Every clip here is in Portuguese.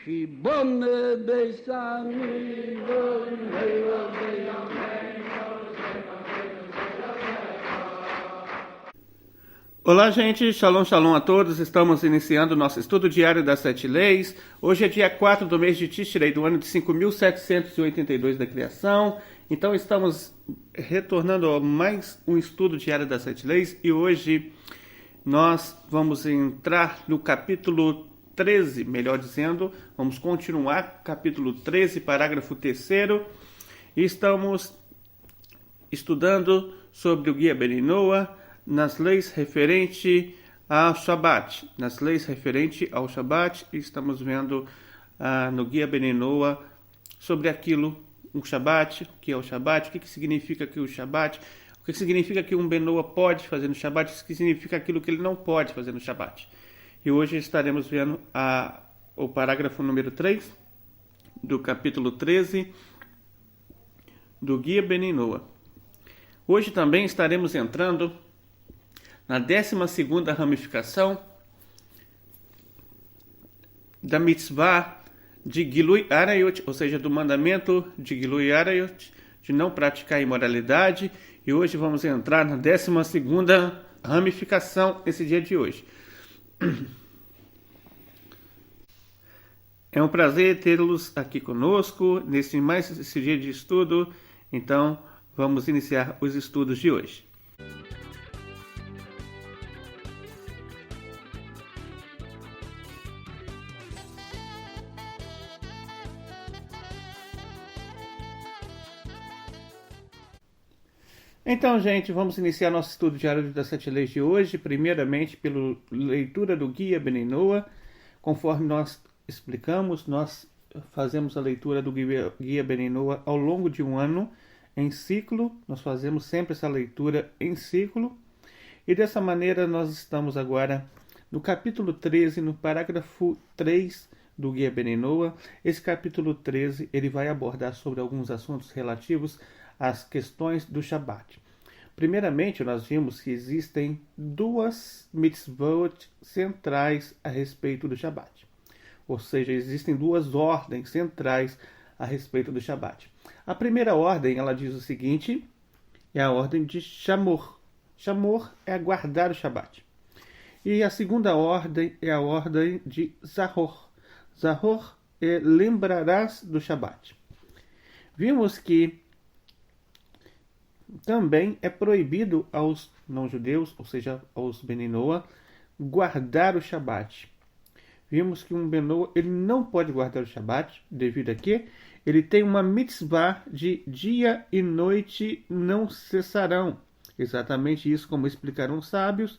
Shibone Besami Olá, gente. Shalom, shalom a todos. Estamos iniciando o nosso estudo diário das 7 leis. Hoje é dia 4 do mês de Tishrei, do ano de 5.782 da criação. Então, estamos retornando a mais um estudo diário das 7 leis. E hoje nós vamos entrar no capítulo 13, melhor dizendo. Vamos continuar, capítulo 13, parágrafo 3º. E estamos estudando sobre o guia Ben Noa, nas leis referente ao Shabat. Nas leis referente ao Shabat, estamos vendo no guia Ben Noa sobre aquilo, o Shabat, o que é o Shabat, o que significa que o Shabat, o que significa que um Ben Noa pode fazer no Shabat, o que significa aquilo que ele não pode fazer no Shabat. E hoje estaremos vendo o parágrafo número 3 do capítulo 13 do guia Ben Noa. Hoje também estaremos entrando na 12ª ramificação da mitzvah de Gilui Arayot, ou seja, do mandamento de Gilui Arayot, de não praticar imoralidade. E hoje vamos entrar na 12ª ramificação, esse dia de hoje. É um prazer tê-los aqui conosco, esse dia de estudo. Então, vamos iniciar os estudos de hoje. Então, gente, vamos iniciar nosso estudo diário das 7 leis de hoje, primeiramente pela leitura do guia Ben Noa. Conforme nós explicamos, nós fazemos a leitura do guia Ben Noa ao longo de um ano, em ciclo. Nós fazemos sempre essa leitura em ciclo. E dessa maneira nós estamos agora no capítulo 13, no parágrafo 3 do guia Ben Noa. Esse capítulo 13 ele vai abordar sobre alguns assuntos relativos às questões do Shabat. Primeiramente, nós vimos que existem duas mitzvot centrais a respeito do Shabat. Ou seja, existem duas ordens centrais a respeito do Shabat. A primeira ordem, ela diz o seguinte, é a ordem de Shamor. Shamor é guardar o Shabat. E a segunda ordem é a ordem de Zahor. Zahor é lembrarás do Shabat. Vimos que também é proibido aos não-judeus, ou seja, aos Ben Noa, guardar o Shabat. Vimos que um Ben Noa, ele não pode guardar o Shabat, devido a que ele tem uma mitzvah de dia e noite não cessarão. Exatamente isso, como explicaram os sábios.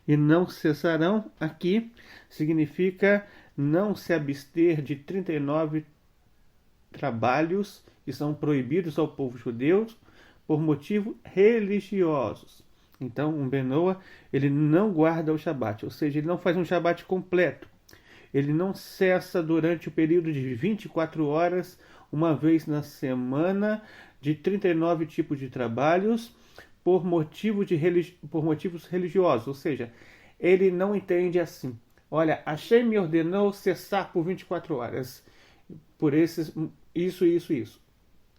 E não cessarão aqui significa não se abster de 39 trabalhos que são proibidos ao povo judeu por motivos religiosos. Então, um Ben Noa, ele não guarda o Shabat, ou seja, ele não faz um Shabat completo. Ele não cessa durante o período de 24 horas, uma vez na semana, de 39 tipos de trabalhos, por motivos religiosos. Ou seja, ele não entende assim. Olha, Hashem me ordenou cessar por 24 horas. Por isso.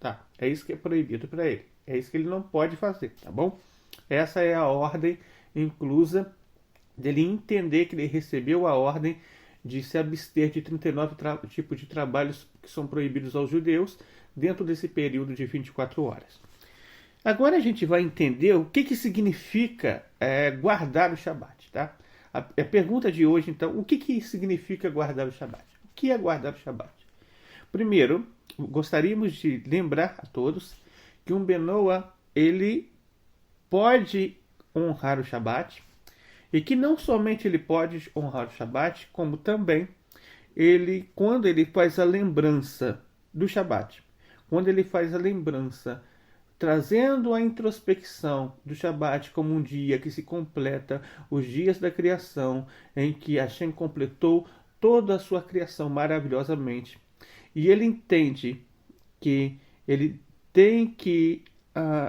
Tá, é isso que é proibido para ele. É isso que ele não pode fazer, tá bom? Essa é a ordem inclusa dele entender que ele recebeu a ordem de se abster de 39 tipos de trabalhos que são proibidos aos judeus dentro desse período de 24 horas. Agora a gente vai entender o que significa guardar o Shabat, tá? A pergunta de hoje, então, o que significa guardar o Shabat? O que é guardar o Shabat? Primeiro, gostaríamos de lembrar a todos que um Ben Noa, ele pode honrar o Shabat, e que não somente ele pode honrar o Shabat, como também quando ele faz a lembrança do Shabat, quando ele faz a lembrança, trazendo a introspecção do Shabat como um dia que se completa os dias da criação, em que Hashem completou toda a sua criação maravilhosamente, e ele entende que ele tem que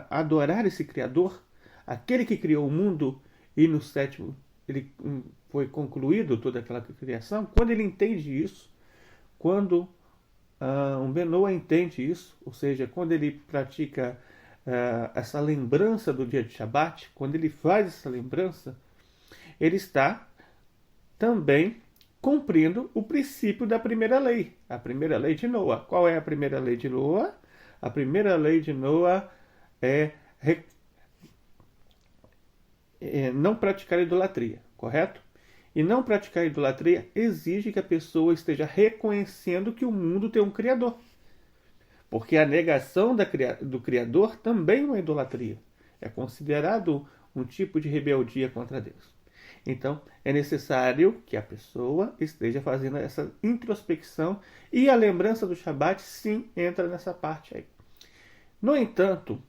adorar esse Criador, aquele que criou o mundo, e no sétimo ele foi concluído toda aquela criação. Quando ele entende isso, Quando um Benoa entende isso, ou seja, quando ele pratica essa lembrança do dia de Shabat, quando ele faz essa lembrança, ele está também cumprindo o princípio da primeira lei, a primeira lei de Noa. Qual é a primeira lei de Noa? A primeira lei de Noa é não praticar idolatria, correto? E não praticar idolatria exige que a pessoa esteja reconhecendo que o mundo tem um Criador. Porque a negação do Criador também é uma idolatria. É considerado um tipo de rebeldia contra Deus. Então, é necessário que a pessoa esteja fazendo essa introspecção e a lembrança do Shabat, sim, entra nessa parte aí. No entanto,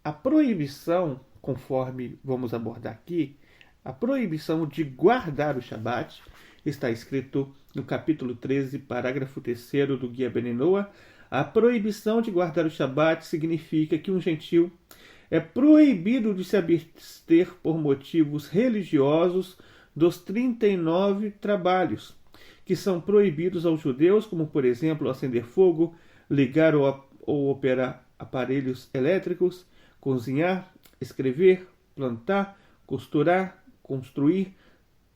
a proibição, conforme vamos abordar aqui, a proibição de guardar o Shabat está escrito no capítulo 13, parágrafo 3º do Guia Beninoa. A proibição de guardar o Shabat significa que um gentil é proibido de se abster por motivos religiosos dos 39 trabalhos, que são proibidos aos judeus, como, por exemplo, acender fogo, ligar ou operar aparelhos elétricos, cozinhar, escrever, plantar, costurar, construir,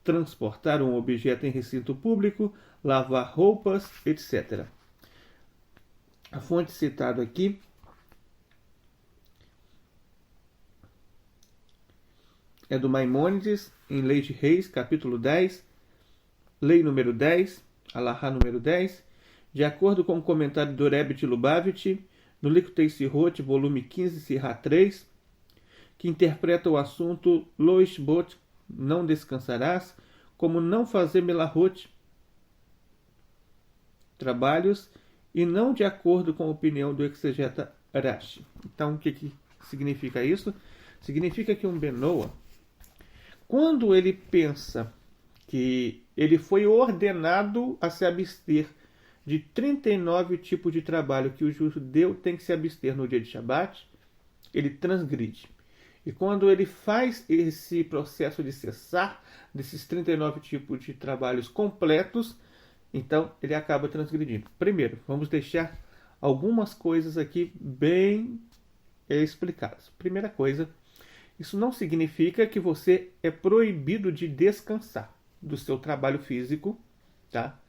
transportar um objeto em recinto público, lavar roupas, etc. A fonte citada aqui é do Maimônides, em Lei de Reis, capítulo 10, lei número 10, alahá número 10, de acordo com o comentário do Rebbe de Lubavitch, no Likutei Sirot, volume 15, Sirá 3, que interpreta o assunto Lo ishbot, não descansarás, como não fazer melahot, trabalhos, e não de acordo com a opinião do exegeta Rashi. Então, o que significa isso? Significa que um Benoa, quando ele pensa que ele foi ordenado a se abster de 39 tipos de trabalho que o judeu tem que se abster no dia de Shabat, ele transgride. E quando ele faz esse processo de cessar desses 39 tipos de trabalhos completos, então ele acaba transgredindo. Primeiro, vamos deixar algumas coisas aqui bem explicadas. Primeira coisa, isso não significa que você é proibido de descansar do seu trabalho físico, tá?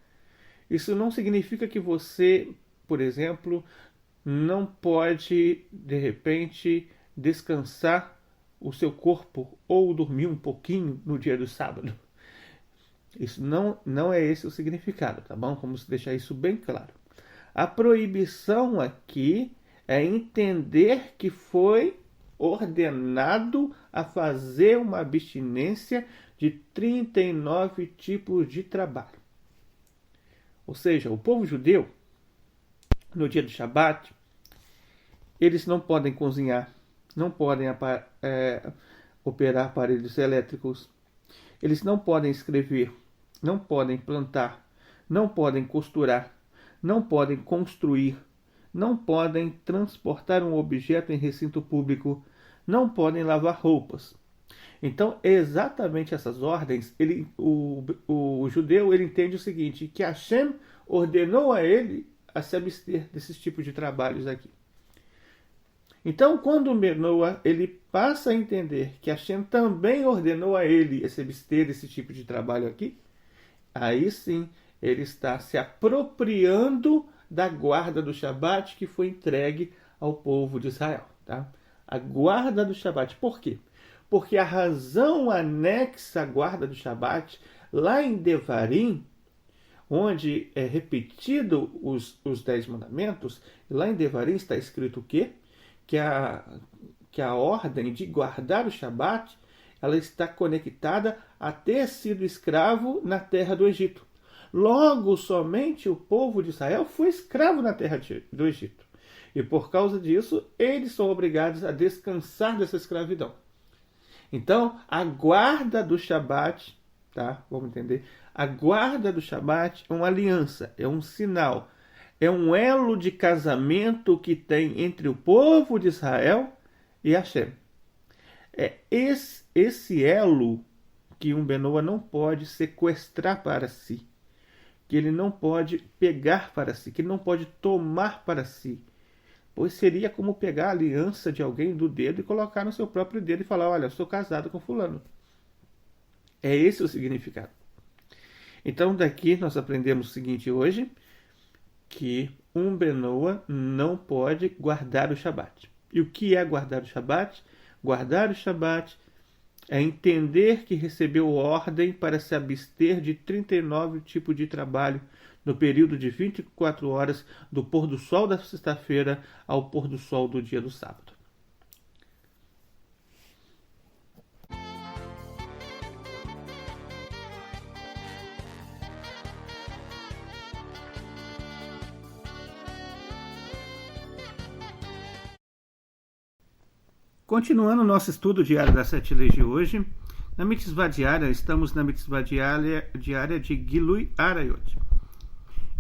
Isso não significa que você, por exemplo, não pode, de repente, descansar o seu corpo ou dormir um pouquinho no dia do sábado. Isso não é esse o significado, tá bom? Vamos deixar isso bem claro. A proibição aqui é entender que foi ordenado a fazer uma abstinência de 39 tipos de trabalho. Ou seja, o povo judeu, no dia do Shabat, eles não podem cozinhar, não podem operar aparelhos elétricos, eles não podem escrever, não podem plantar, não podem costurar, não podem construir, não podem transportar um objeto em recinto público, não podem lavar roupas. Então, exatamente essas ordens, o judeu ele entende o seguinte, que Hashem ordenou a ele a se abster desses tipos de trabalhos aqui. Então, quando o Benoa ele passa a entender que Hashem também ordenou a ele se abster desse tipo de trabalho aqui, aí sim ele está se apropriando da guarda do Shabat que foi entregue ao povo de Israel. Tá? A guarda do Shabat. Por quê? Porque a razão anexa à guarda do Shabat, lá em Devarim, onde é repetido os 10 mandamentos, lá em Devarim está escrito o quê? Que a ordem de guardar o Shabat, ela está conectada a ter sido escravo na terra do Egito. Logo, somente o povo de Israel foi escravo na terra do Egito. E por causa disso, eles são obrigados a descansar dessa escravidão. Então, a guarda do Shabat, tá? Vamos entender? A guarda do Shabat é uma aliança, é um sinal, é um elo de casamento que tem entre o povo de Israel e Hashem. É esse elo que um Benoa não pode sequestrar para si, que ele não pode pegar para si, que ele não pode tomar para si. Pois seria como pegar a aliança de alguém do dedo e colocar no seu próprio dedo e falar: olha, eu sou casado com fulano. É esse o significado. Então daqui nós aprendemos o seguinte hoje, que um Benoa não pode guardar o Shabat. E o que é guardar o Shabat? Guardar o Shabat é entender que recebeu ordem para se abster de 39 tipos de trabalho no período de 24 horas do pôr do sol da sexta-feira ao pôr do sol do dia do sábado. Continuando o nosso estudo diário das 7 leis de hoje, na mitzvah diária, estamos na mitzvah diária de Gilui Arayot.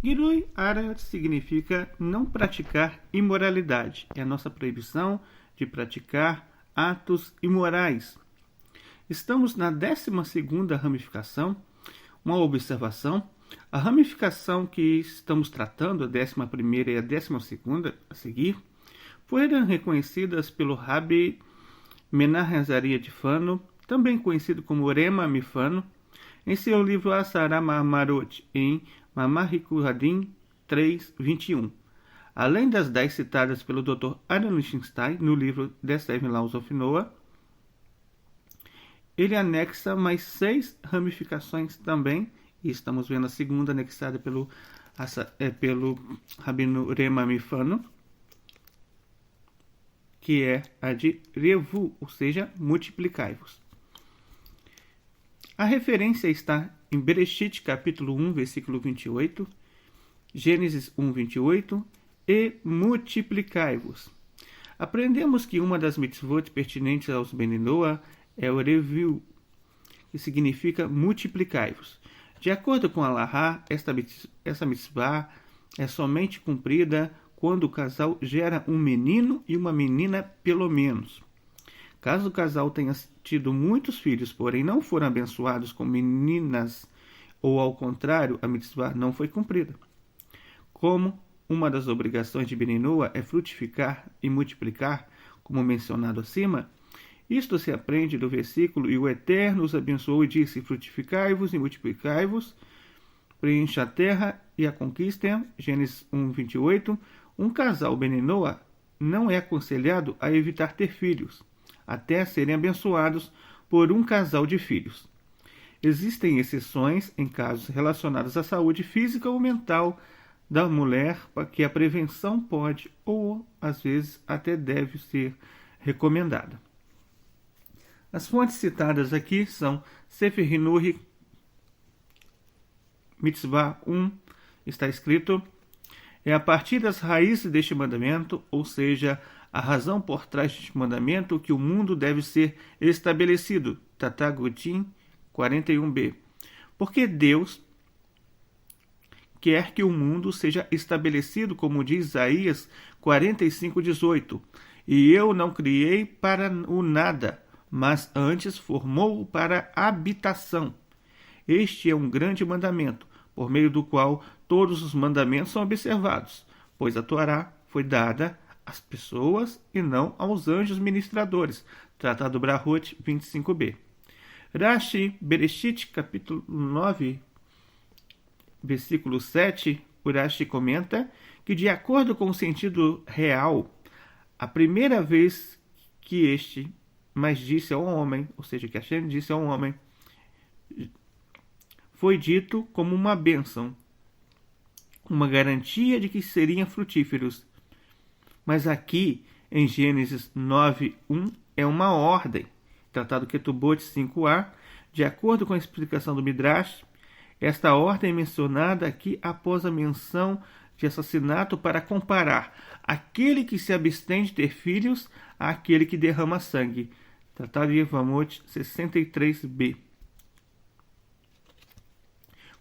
Gilui Arayot significa não praticar imoralidade. É a nossa proibição de praticar atos imorais. Estamos na 12ª ramificação, uma observação. A ramificação que estamos tratando, a 11ª e a 12ª a seguir, foram reconhecidas pelo Rabbi Menahem Azaria de Fano, também conhecido como Rema Mifano, em seu livro Asara Marmarot, em Mamar Hadin 3:21. Além das 10 citadas pelo Dr. Aaron Lichtenstein no livro The Seven Laws of Noah, ele anexa mais 6 ramificações também, e estamos vendo a segunda anexada pelo Rabino Rema Mifano, que é a de Revu, ou seja, multiplicai-vos. A referência está em Bereshit, capítulo 1, versículo 28, Gênesis 1, 28 e multiplicai-vos. Aprendemos que uma das mitzvot pertinentes aos Bnei Noah é o Revu, que significa multiplicai-vos. De acordo com a Allahá, essa mitzvah é somente cumprida quando o casal gera um menino e uma menina, pelo menos. Caso o casal tenha tido muitos filhos, porém não foram abençoados com meninas, ou ao contrário, a mitzvah não foi cumprida. Como uma das obrigações de Bnei Noah é frutificar e multiplicar, como mencionado acima, isto se aprende do versículo: e o Eterno os abençoou e disse: frutificai-vos e multiplicai-vos, preencha a terra e a conquistem. Gênesis 1, 28. Um casal Bnei Noah não é aconselhado a evitar ter filhos, até serem abençoados por um casal de filhos. Existem exceções em casos relacionados à saúde física ou mental da mulher, que a prevenção pode ou, às vezes, até deve ser recomendada. As fontes citadas aqui são Sefer Hinuri, Mitzvah 1, está escrito: é a partir das raízes deste mandamento, ou seja, a razão por trás deste mandamento, que o mundo deve ser estabelecido. Tatagutim 41b. Porque Deus quer que o mundo seja estabelecido, como diz Isaías 45:18. E eu não criei para o nada, mas antes formou-o para habitação. Este é um grande mandamento, por meio do qual todos os mandamentos são observados, pois a Torá foi dada às pessoas e não aos anjos ministradores. Tratado Brahot 25b. Rashi, Bereshit, capítulo 9, versículo 7, o Rashi comenta que, de acordo com o sentido real, a primeira vez que este mais disse ao homem, ou seja, que Hashem disse ao homem, foi dito como uma bênção, uma garantia de que seriam frutíferos. Mas aqui, em Gênesis 9:1, é uma ordem. Tratado Ketubot 5a, de acordo com a explicação do Midrash, esta ordem é mencionada aqui após a menção de assassinato para comparar aquele que se abstém de ter filhos àquele que derrama sangue. Tratado de Yevamot 63b.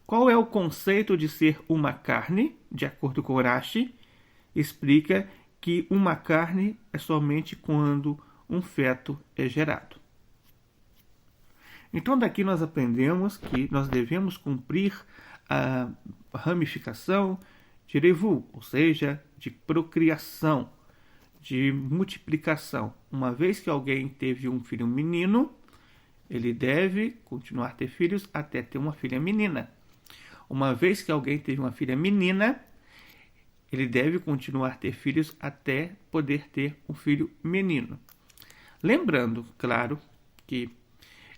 Qual é o conceito de ser uma carne? De acordo com Rashi, explica que uma carne é somente quando um feto é gerado. Então daqui nós aprendemos que nós devemos cumprir a ramificação de revu, ou seja, de procriação, de multiplicação. Uma vez que alguém teve um filho menino, ele deve continuar a ter filhos até ter uma filha menina. Uma vez que alguém teve uma filha menina, ele deve continuar a ter filhos até poder ter um filho menino. Lembrando, claro, que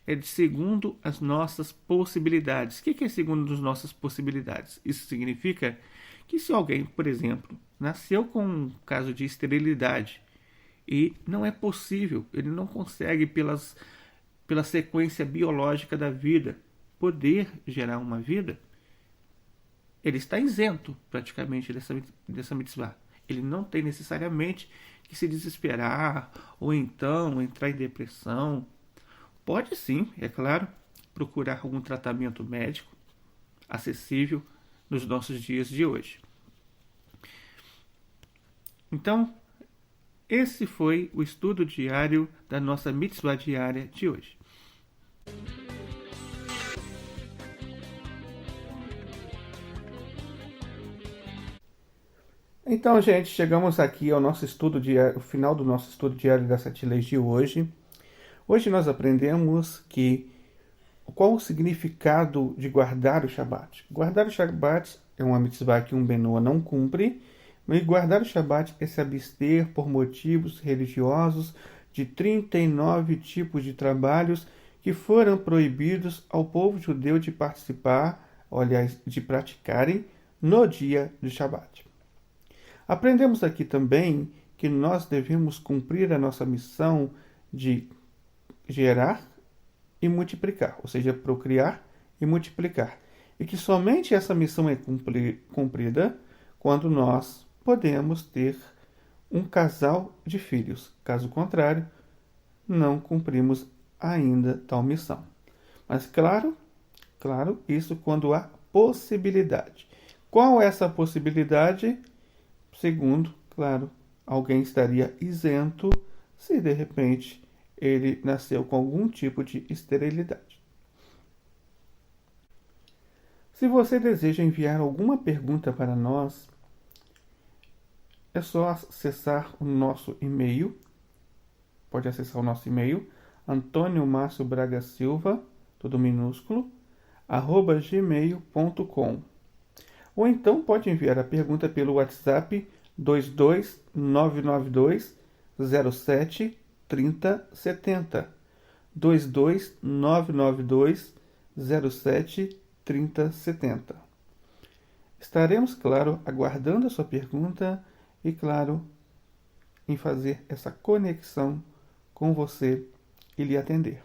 é de segundo as nossas possibilidades. O que é segundo as nossas possibilidades? Isso significa que se alguém, por exemplo, nasceu com um caso de esterilidade e não é possível, ele não consegue, pela sequência biológica da vida, poder gerar uma vida, ele está isento praticamente dessa mitzvah. Ele não tem necessariamente que se desesperar ou então entrar em depressão. Pode sim, é claro, procurar algum tratamento médico acessível nos nossos dias de hoje. Então, esse foi o estudo diário da nossa mitzvah diária de hoje. Então, gente, chegamos aqui ao nosso estudo diário, o final do nosso estudo diário das 7 leis de hoje. Hoje nós aprendemos qual o significado de guardar o Shabat. Guardar o Shabat é uma mitzvah que um Benoa não cumpre, mas guardar o Shabat é se abster por motivos religiosos de 39 tipos de trabalhos que foram proibidos ao povo judeu de participar, ou aliás, de praticarem no dia do Shabat. Aprendemos aqui também que nós devemos cumprir a nossa missão de gerar e multiplicar, ou seja, procriar e multiplicar. E que somente essa missão é cumprida quando nós podemos ter um casal de filhos. Caso contrário, não cumprimos ainda tal missão. Mas claro, isso quando há possibilidade. Qual é essa possibilidade? Segundo, claro, alguém estaria isento se de repente ele nasceu com algum tipo de esterilidade. Se você deseja enviar alguma pergunta para nós, é só acessar o nosso e-mail. Pode acessar o nosso e-mail, Antônio Márcio Braga Silva, tudo minúsculo, @gmail.com. Ou então pode enviar a pergunta pelo WhatsApp 22992 07 3070. 22992 07 3070. Estaremos, claro, aguardando a sua pergunta e, claro, em fazer essa conexão com você e lhe atender.